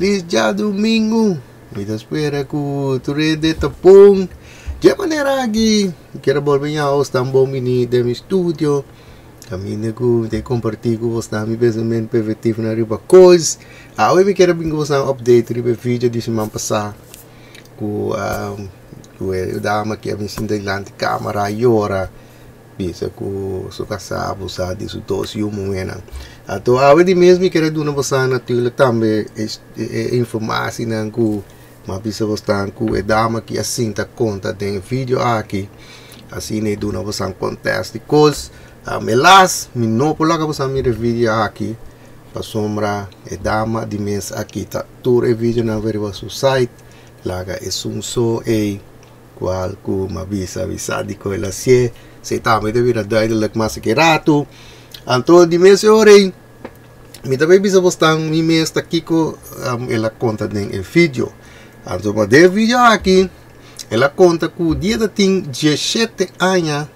Feliz dia domingo. Me espera que tu rede tapong. De maneira aqui, quero voltar ao Stambom mini de meu estúdio. Caminho que te compartilho com você meu pensamento positivo na riba coisa. Hoje me quero vir com você um update riba vídeo de semana passada. Com a dama que me sinta delante da câmera e ora. Bisa ku suka sa abusa di su dosi umuena. Ato awet di mesmo quero dar você natuurlijk também informasi nang ku mabisa vostan ku e dama que assim tá conta den vídeo aqui. Assim ne duna você contest cos melas mi no pola ka você mi vídeo aqui. Pa sombra e dama di mes aqui tá tour e vídeo na veriva su site. Laga e so e qual ku mabisa di ko ela se também deve ir duidelijk mas que rato. Anto di mese ore mi também bisa postar mi mes aqui com ela conta den e vídeo. Anto ma de vídeo aqui ela conta que o dia da tem 17 anos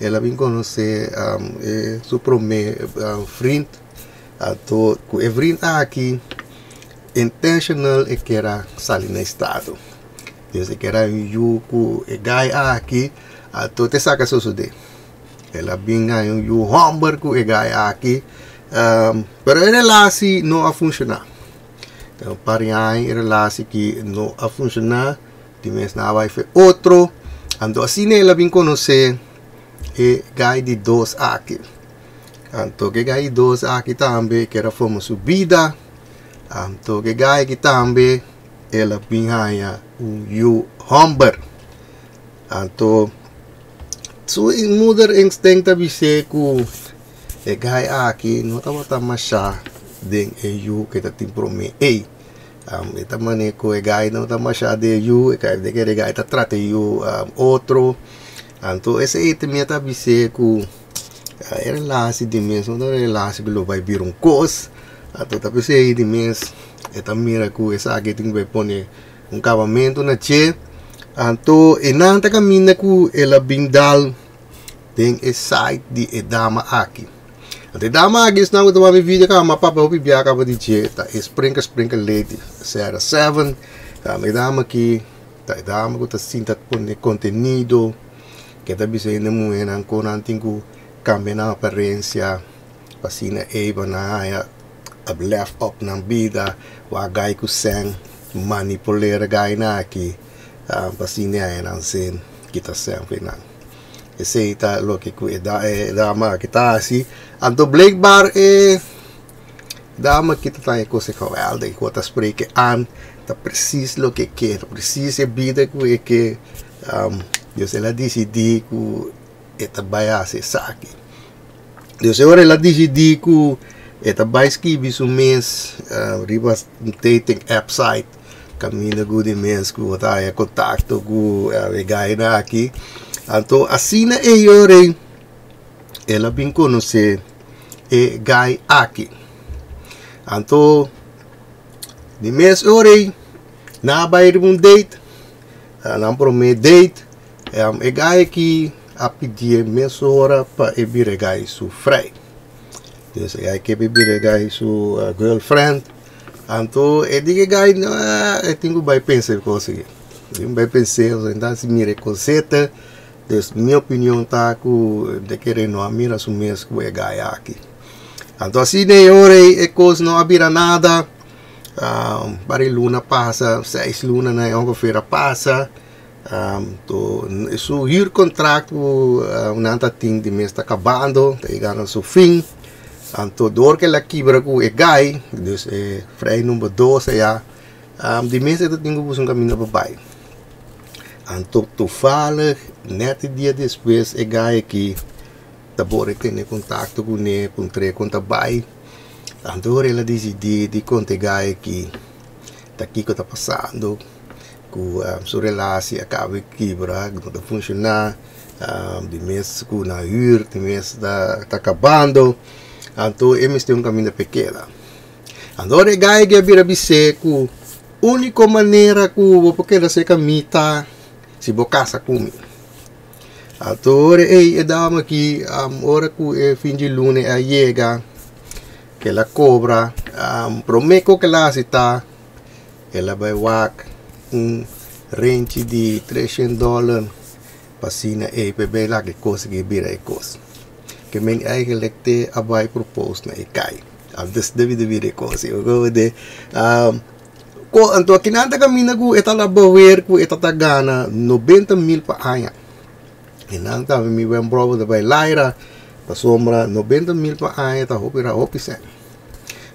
ela vem conhecer seu primeiro friend. Anto que o friend aqui intentional e que era sair no estado. Desde que era yuku e guy aqui ato te saca susude. Ela binga yung humber ko e gaya aqui. Pero a relasi não a funcionar. Então pariay relasi que não a funcionar. Times na vai fe outro. Ando assim ela bin conhecer e gay de dois aqui. Anto que gay dois aqui também que era forma subida. Anto que gay que também ela binga yung humber. Anto so in moeder instinct bise ku e gai aqui não tá masha den e you que tá tim prome e eta mane ko e gai não tá masha de you e gai de que gai tá trate you outro anto esse item tá bise ku era lá se de mesmo não era lá se bilo vai vir cos ato tá bise de mes eta mira ku essa aqui tem vai pone acabamento na che. Anto enanta camina ku ela bindal den e site di e dama aqui. Ante dama aqui está com uma vídeo ka mapapa o bibia ka di jeta e sprinkle lady será 7 me dama aqui tá dama ku ta sinta con conteúdo que tá bise ne muena con antingu cambia na aparência pasina e bana ya left up na vida wa gai ku sang manipular gai na aqui. Pastinya yang sen kita sempre nang esse ita lo que dama kita si anto black bar dama kita tayo ko se kawal de ko ta spreke an ta precis lo que quer precis e vida ku e que Dios ela decidi ku eta baya se saki Dios ora ela decidi ku eta baiski bisu mes ribas dating app site caminho good imenso que tá em contato com a vegana aqui. Então assim é yore ela bem conhecer e gai aqui. Então de mês ore na bair date não promete date e gai aqui a pedir mês hora para e vir gai su frei. Então gai que beber gai su girlfriend. Anto e diga gai e tenho vai pensar coisa eu vai pensar então se mire conceita des minha opinião tá com de querer não mira su mês com e gai aqui anto assim ne ore e coisa não abira nada para luna passa 6 luna na ongeveer passa to su hier contrato nanta ting de mês tá acabando tá chegando ao seu fim. Anto door que la quebra ku e gai, dus vrij nummer 2 ja. Die mensen dat ding op zo'n caminho bij. Anto toevallig net die dia depois e gai aqui, da bora que ne contato com ne, com tre conta bij. Anto ela decidi di conta gai aqui, daqui que tá passando, com sua relação acaba quebra, não tá funcionar, de mês com na huur, de mês tá acabando. Anto emis tem caminho pequeno. Andore gai que abira biseco, única maneira que o porque se camita se bocasa comi. Anto e dama aqui ora que fim de luna a chega que ela cobra, prometo que ela está, ela vai wak range de $300 para sina para lá que conseguir vira e coisa. Que men eigenlijk te abai propose na ikai. Des devido vir coisa. Eu de ko anto kinanta kami nagu etala bawer ku etata gana 90,000 pa aya. Inanta mi wen bravo de by Lyra pa sombra 90,000 pa aya ta hopira opisen.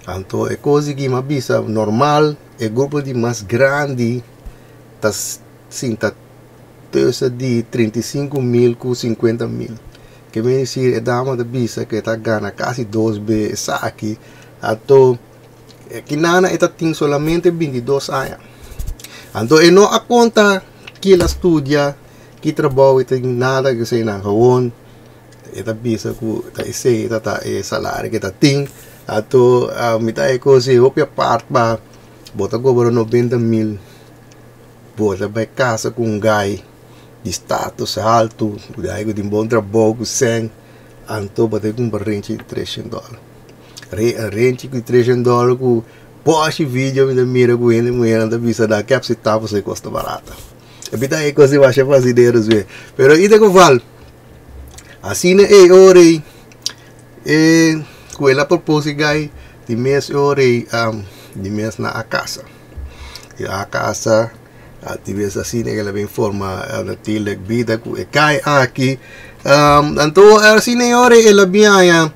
Anto e coisa que mabisa normal e grupo de mais grande tas sinta de 35,000 com 50,000. Que me dizer, é dama da bisa que está gana quase 2 vezes aqui. Então, que nana está tem solamente 22 anos. Então, e não a conta que ela estudia, que trabalha, tem nada que seja na gewoon. Está bisa que está esse, está salário que está tem. Então, me está coisa, eu a parte para botar cobrar 90,000. Bota para casa com gai. De status alto, daí de bom trabalho, sem, então bater com rente de $300. Rente de $300 com poste vídeo me mira com ele, mulher da vista da cap se tá você custa barata. E bita aí coisa vai ser fazideiros ver. Pero ida que val. Assim é ore com ela propôs gai de mês ore de mês na casa. E a casa atividades assim que ela vem forma na tilek vida que cai aqui então assim ore ela biaya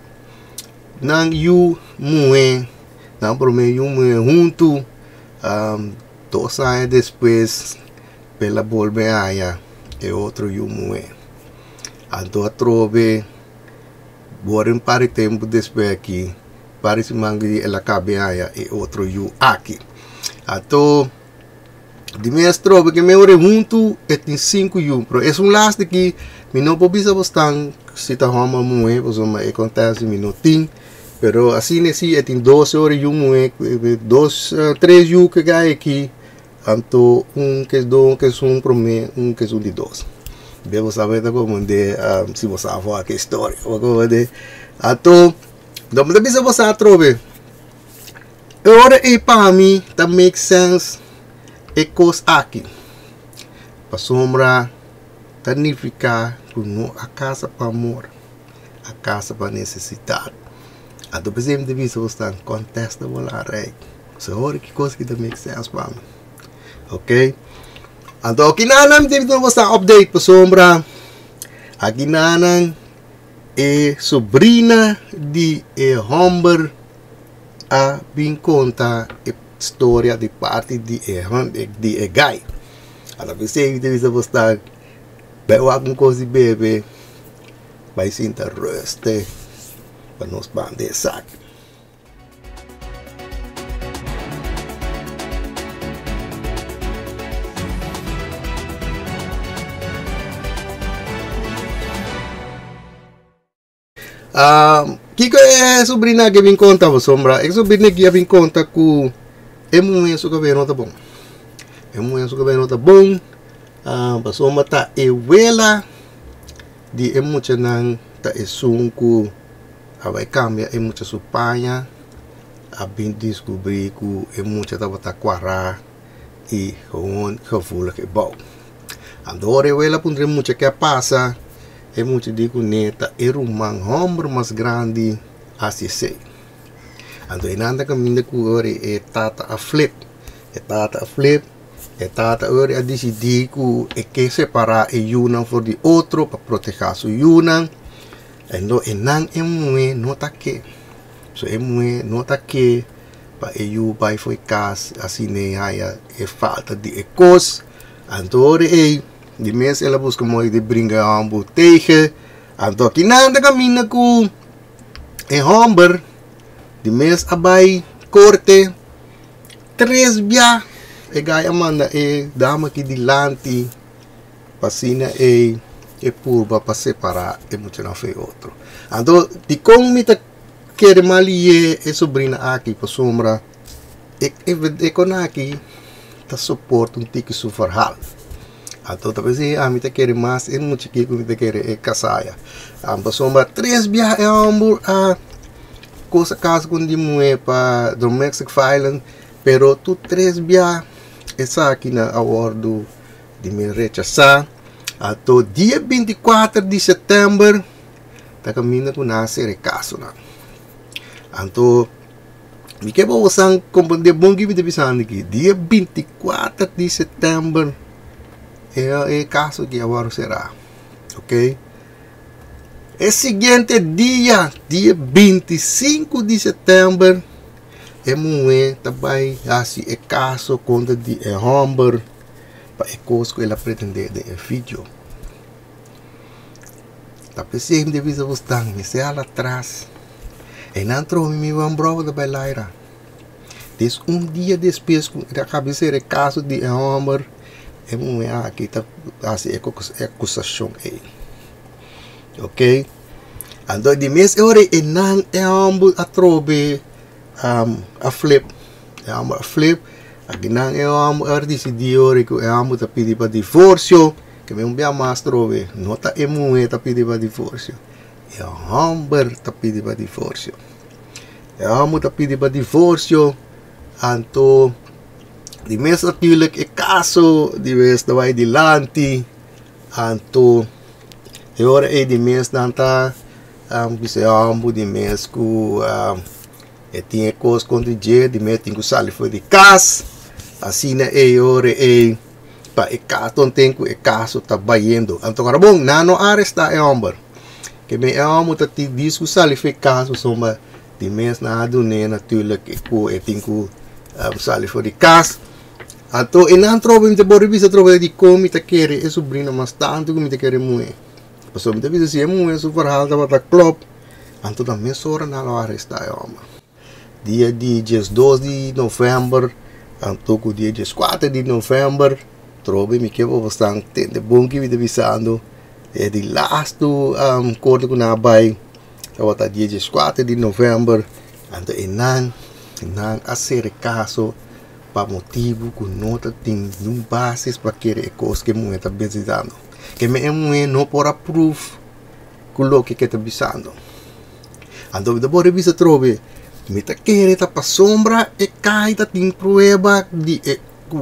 nang yu mue nang promete yu mue junto 2 anos depois pela volve aya e outro yu mue então a trove boren para tempo depois aqui para se mangi ela cabe aya e outro yu aqui então de mestre, porque me ore junto e tem 5 yu, pero é last que me não pode estar se está roma moe, pois uma acontece me não tem, pero assim nesse tem 12 horas yu moe, 3 yu que cai aqui, então que é prome, que é de 12. Devo saber como de se você avó que história, como de, então, não me bisa você trove. Ora e para mim, that makes sense. E coisa aqui para sombra significa que não a casa para amor, a casa para necessidade. A do exemplo de vista você contesta a rei. Você olha que coisa que make sense para mim, ok? Então aqui na me teve você update para sombra. Aqui na é sobrinha de Humber a bem conta história de parte de gai. Ela pensei que você está bem alguma coisa bebê, vai sentar reste para nos bander saco. Kiko é sobrinha que vem conta você sombra, é sobrinha que vem conta com é muito suka bem nota bom. É muito suka bem nota bom. Passou mata e wela de é muito nang ta é sunku vai cambia é muito supanha a bem descobrir que é muito ta bata quara e on kafula que bom. Andore wela pundre muito que passa é muito digo neta é homem mais grande assim sei. Ando inanda caminho que ore é tata a flip, é tata ore a decidir que separar e uma for de outro para proteger su una. Ando enang emue nota que, so emue nota que para eu vai foi cas assim nem haya é falta de ecos. Ando ore de mês ela busca muito de brincar um botege. Ando aqui nanda caminho que é homem de mês abai corte 3 via e gaya manda e dama que dilante pasina e purba para separar e muito não foi outro. Então de como me tá quer malie e sobrinha aqui para sombra e com aqui tá suporta tique sufarhal. Então talvez a mim tá quer mais e muito que me tá quer e casaia. Para sombra 3 via é amor a cosa caso com de mulher para domestic violence, pero tu 3 via essa aqui na acordo de me rechazar. Até dia 24 de setembro, tá caminhando com nascer caso na. Então, me que vou usar como de bom que me devem aqui. Dia 24 de setembro é caso que agora será, ok? O seguinte dia 25 de setembro, é mulher também assim é caso contra de Humber para a coisa que ela pretende de vídeo. Tá pensando de visa você me se lá atrás. E não trouxe me um bravo da bailaira. Des dia depois que acabei de ser o caso de Humber, é mulher aqui tá assim acusação aí. Ok? Então de mês hora e não é a trobe a flip aqui não é hora decidir hora que é tá pedir para divórcio que me bem mais trobe não tá é mulher tá pedir para divórcio é Humber tá pedir para divórcio tá pedir para divórcio então de mês natuurlijk é caso de vez vai dilante então agora é de mês não tá bisa de mês que tinha coisa contra o dia de mês tinha que sair foi de casa assim né agora é para o caso não tem que o caso tá baiando então agora bom não arresta é Humber que me tá te diz que sair foi caso soma de mês nada né natuurlijk que tem que sair foi de casa. Então, e não trovo me bora bisa trovo de como te quer é sobrinha mas tanto como te quer mulher. Pastor me bisa se é mulher so verhaal da bata klop. Então também sora na hora está homem. Dia de 2 de novembro, então o dia 4 de novembro, trovo me que vou bastante de bom que me bisando é de last corte com na bai. Então tá dia 4 de novembro, então e não a ser caso para motivo que não tem um basis para querer coisa que mulher está precisando. Que me mulher não pode proof que o que está precisando. Então depois bisa trove, me tá querer tá para sombra e cai tá tem prueba de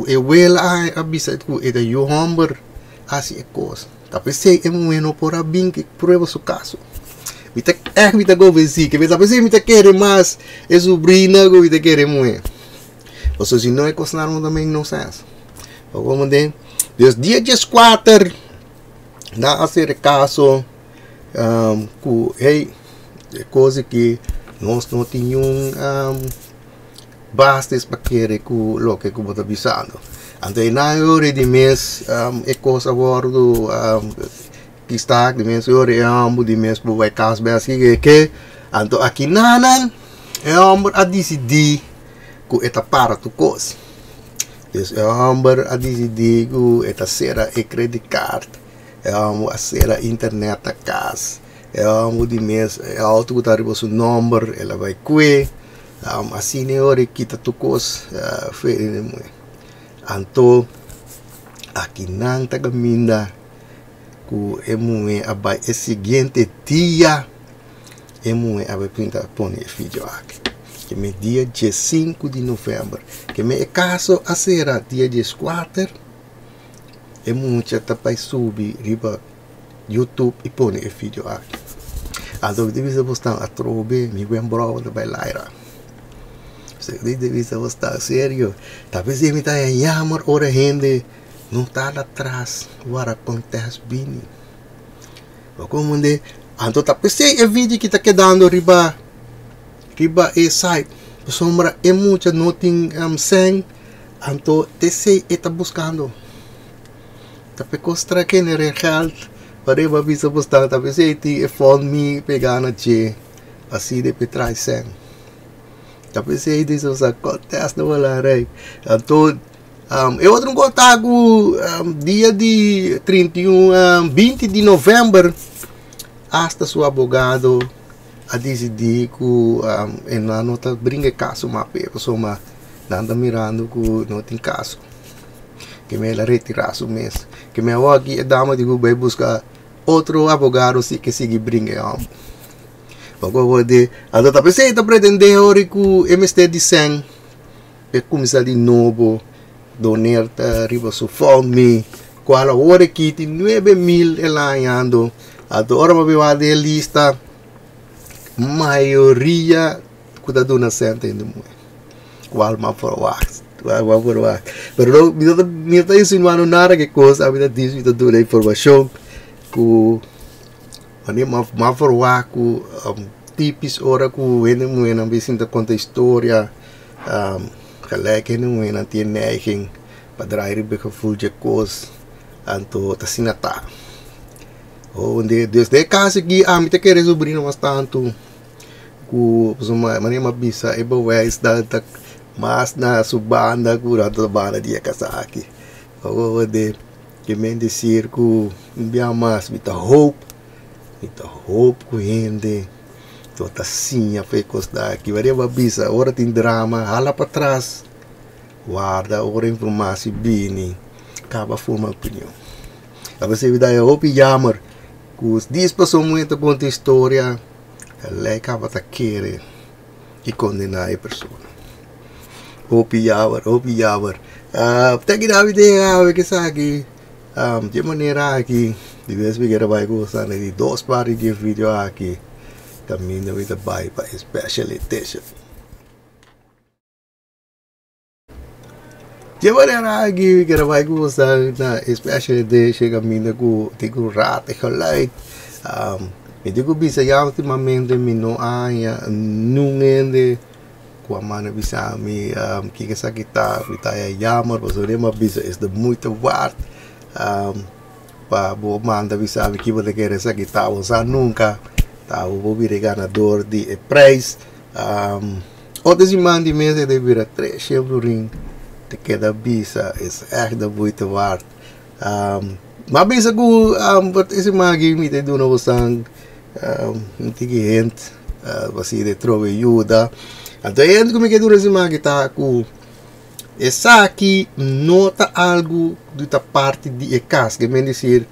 e wela a bisa que é da Humber assim é coisa. Tá pensei é mulher não pode bem que prueba seu caso. Me tá go venci que me tá pensei me tá querer mais é sobrinha que me tá querer mulher. Ou seja, não é coisa também não sei. Vamos ver. Desde dia 4 na a ser caso que é coisa que nós não tínhamos bastes para querer que o que eu estou avisando. Então na hora de mês é coisa agora do que está de mês hora de mês por vai caso bem assim que então aqui não é a decidir que está para tu coisa. Então a decidir que está será e credit card a será internet a casa de mês auto que está arriba seu número ela vai cuidar assim é hora que está tu coisa então aqui não está caminhando que é mulher abai é seguinte dia é mulher abai pintar põe vídeo aqui que me dia 5 de novembro que me caso a será dia 4 é muito para subir riba YouTube e põe vídeo aqui então devia postar a trobe me bem bravo da bailaira você devia postar sério talvez ele está em chamar ora gente não está lá atrás o que acontece bem como de então tá pensei é vídeo que está quedando riba e site sombra é muito não tem sem então te sei está buscando tá pecostra que ne real para ba bisa postar tá pensei te phone me pegar na che assim de petrai sem tá pensei disso os acontece não lá rei então eu outro contato dia de 20 de novembro hasta seu advogado a decidir que não está brinca caso mas pessoa mas não está mirando que não tem caso que me ela retirar o mês que me aqui a dama de vai buscar outro advogado que siga brinca Pagode, ato tá pensei tá pretender ori ku MST design e começar de novo donar ta riba su fund qual ora kiti 9,000 elaando ato ora mabiwa de lista maioria kuda dona sente in de moe qual ma forwax pero mi tá insinuando nada que coisa a vida diz mi tá dando informação ku ani ma forwax ku tipis ora ku ene moe na bisinta conta história gelijk in moe na tie neiging padraai ribe gevoel je koos anto tasinata desde casa aqui a mim te querer sobrinho mas tanto ku suma mani mabisa iba wais da mas na subanda curado banda dia casa aqui de que men dizer ku bia mas mita hope ku hende to tasinha foi costa aqui varia mabisa ora tem drama hala para trás guarda ora informasi bini acaba forma opinião a você vida é hope jammer kus diz passou muito conta história ela acaba tá querer e condenar a pessoa hope jammer tá que dá ideia que sabe de maneira aqui de vez que era vai gostar de dois partes de vídeo aqui caminho with the by special edition. De maneira aqui que vai gostar na special edition caminho com tipo rato e geluid me digo bisa ya ultimamente mi no aya nungende kwa mana bisa mi kika sakita vitaya jammer basore ma bisa is de moeite waard pa bo manda bisa mi kiba de querer sakita usa nunca tá o vou vir ganador de prijs outras iemand die mensen die weer 3 chevroling te queda bisa is echt de moeite waard maar bisa ku wat is magi mi te doen osang intelligent was de trove ajuda então é como que dura esse magi tá ku essa aqui nota algo da parte de casa que men dizer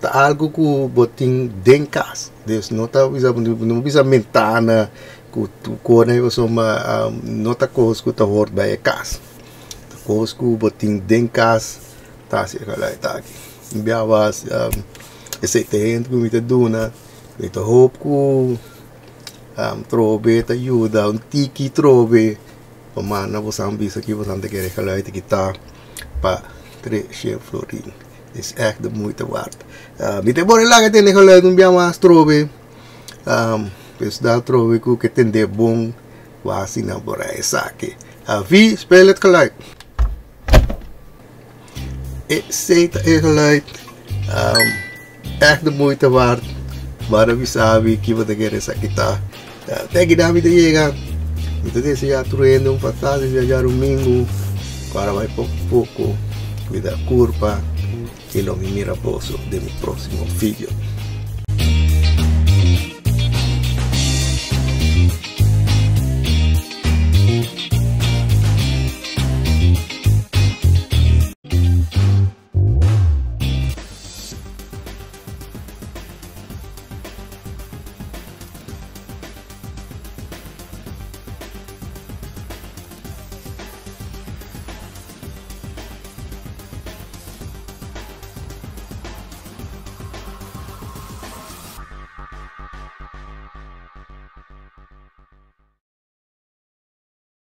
tá algo que botin den casa dus nota não bisa mentana ku kone so ma nota coisa que tá hort by casa coisa que botin den casa tá se cala tá aqui biavas esse terreno que me te dona me te hope ku trove te ajuda tiki trove mana você ambisa aqui você anda querer cala te kita pa 3 florin is echt de moeite waard. Niet te worden lang het geluid om bij maar trove. Dus daar trove ik ook het in de boom waar ze naar boerderij zaken. Wie speelt het geluid? Ik zeg het geluid. Echt de moeite waard. Maar we sabi kiva de guerra sakita. Tegi dami de llega. Então desse já truendo fantástico viajar domingo. Para vai pouco cuidar curva. E lo mi mira poso de mi próximo vídeo.